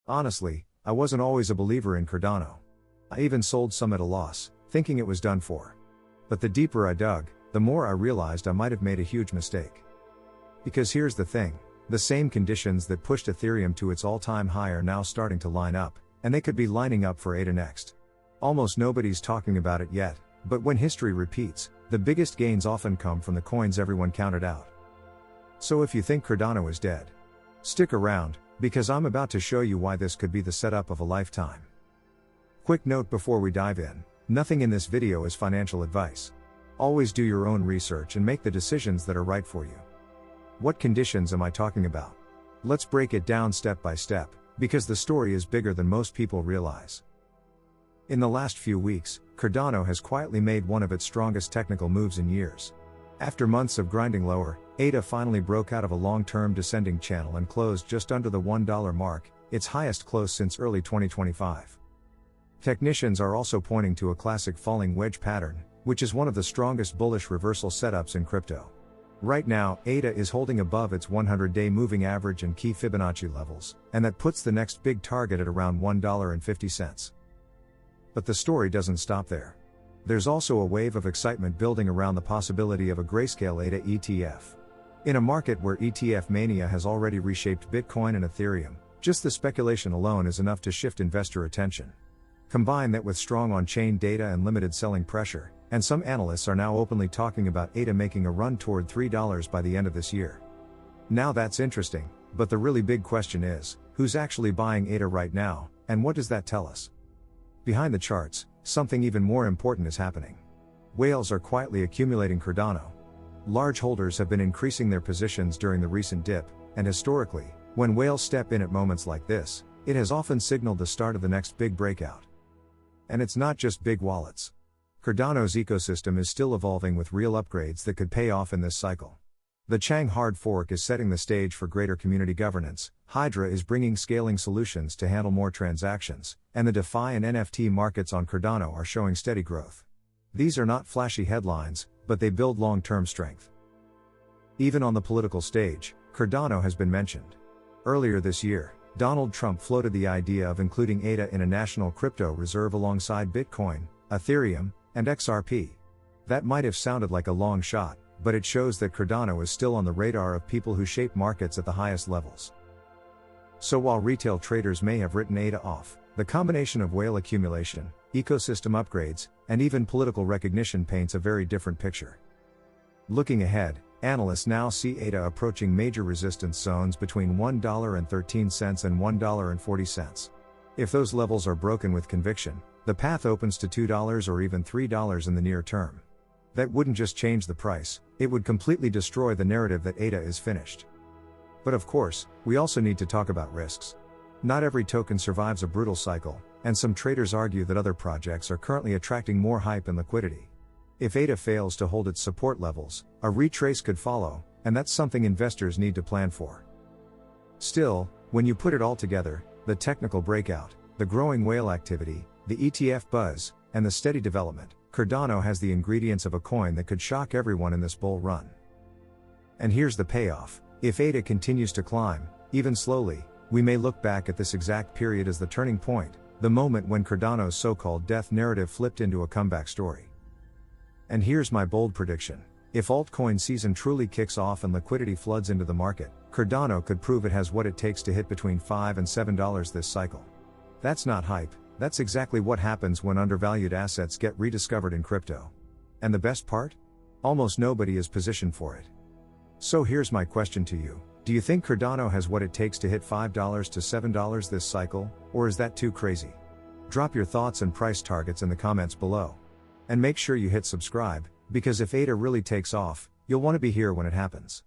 Honestly, I wasn't always a believer in Cardano. I even sold some at a loss, thinking it was done for. But the deeper I dug, the more I realized I might have made a huge mistake. Because here's the thing, the same conditions that pushed Ethereum to its all-time high are now starting to line up, and they could be lining up for ADA next. Almost nobody's talking about it yet, but when history repeats, the biggest gains often come from the coins everyone counted out. So if you think Cardano is dead, stick around, because I'm about to show you why this could be the setup of a lifetime. Quick note before we dive in, nothing in this video is financial advice. Always do your own research and make the decisions that are right for you. What conditions am I talking about? Let's break it down step by step, because the story is bigger than most people realize. In the last few weeks, Cardano has quietly made one of its strongest technical moves in years. After months of grinding lower, ADA finally broke out of a long-term descending channel and closed just under the $1 mark, its highest close since early 2025. Technicians are also pointing to a classic falling wedge pattern, which is one of the strongest bullish reversal setups in crypto. Right now, ADA is holding above its 100-day moving average and key Fibonacci levels, and that puts the next big target at around $1.50. But the story doesn't stop there. There's also a wave of excitement building around the possibility of a grayscale ADA ETF. In a market where ETF mania has already reshaped Bitcoin and Ethereum, just the speculation alone is enough to shift investor attention. Combine that with strong on-chain data and limited selling pressure, and some analysts are now openly talking about ADA making a run toward $3 by the end of this year. Now that's interesting, but the really big question is, who's actually buying ADA right now, and what does that tell us? Behind the charts, something even more important is happening. Whales are quietly accumulating Cardano. Large holders have been increasing their positions during the recent dip, and historically, when whales step in at moments like this, it has often signaled the start of the next big breakout. And it's not just big wallets. Cardano's ecosystem is still evolving with real upgrades that could pay off in this cycle. The Chang hard fork is setting the stage for greater community governance, Hydra is bringing scaling solutions to handle more transactions, and the DeFi and NFT markets on Cardano are showing steady growth. These are not flashy headlines, but they build long-term strength. Even on the political stage, Cardano has been mentioned. Earlier this year, Donald Trump floated the idea of including ADA in a national crypto reserve alongside Bitcoin, Ethereum, and XRP. That might have sounded like a long shot, but it shows that Cardano is still on the radar of people who shape markets at the highest levels. So while retail traders may have written ADA off, the combination of whale accumulation, ecosystem upgrades, and even political recognition paints a very different picture. Looking ahead, analysts now see ADA approaching major resistance zones between $1.13 and $1.40. If those levels are broken with conviction, the path opens to $2 or even $3 in the near term. That wouldn't just change the price, it would completely destroy the narrative that ADA is finished. But of course, we also need to talk about risks. Not every token survives a brutal cycle, and some traders argue that other projects are currently attracting more hype and liquidity. If ADA fails to hold its support levels, a retrace could follow, and that's something investors need to plan for. Still, when you put it all together, the technical breakout, the growing whale activity, the ETF buzz, and the steady development, Cardano has the ingredients of a coin that could shock everyone in this bull run. And here's the payoff. If ADA continues to climb, even slowly, we may look back at this exact period as the turning point, the moment when Cardano's so-called death narrative flipped into a comeback story. And here's my bold prediction. If altcoin season truly kicks off and liquidity floods into the market, Cardano could prove it has what it takes to hit between $5 and $7 this cycle. That's not hype, that's exactly what happens when undervalued assets get rediscovered in crypto. And the best part? Almost nobody is positioned for it. So here's my question to you. Do you think Cardano has what it takes to hit $5 to $7 this cycle, or is that too crazy? Drop your thoughts and price targets in the comments below. And make sure you hit subscribe, because if ADA really takes off, you'll want to be here when it happens.